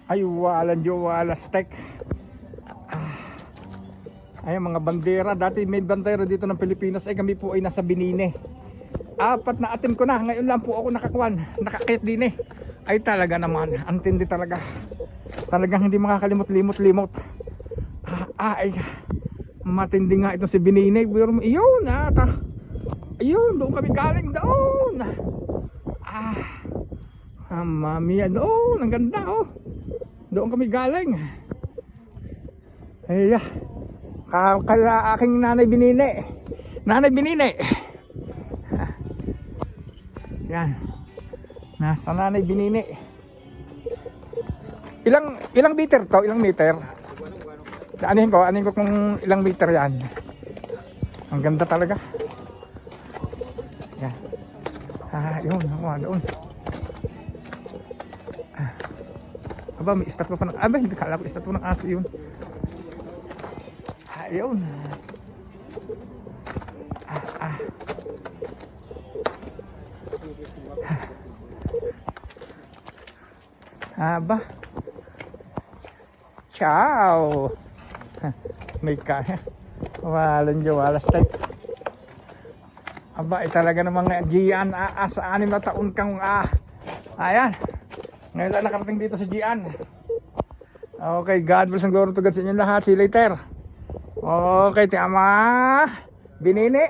Ay, walang wala steak. Ay, mga bandera. Dati may bandera dito ng Pilipinas. Ay, kami po ay nasa Binine. 4 na attempt ko na. Ngayon lang po ako nakakit din eh. Ay, talaga naman. Antindi talaga. Talagang hindi makakalimot-limot-limot. Ay, matindi nga ito si Binine. Iyon, ayun, doon kami galing doon. Mamiya doon. Ang ganda, oh. Doon kami galing. Ay, kaya aking Nanay Binine. Nanay Binine. Yan. Nasa Nanay Binine. Ilang meter to? Ilang meter? Anin ko kung ilang meter yan. Ang ganda talaga. Yan. Yun, doon. Aba, may statwa pa ng... Aba, hindi kala ko statwa ng aso yun. Yun. Aba. Ciao. May kaya. Wala steak. Aba, talaga namang Gian. Sa 6 na taon kang ayan. Ngayon lang nakarating dito sa Gian. Okay, God bless and glory to God sa inyo lahat. See you later. Okay, tama. Binini.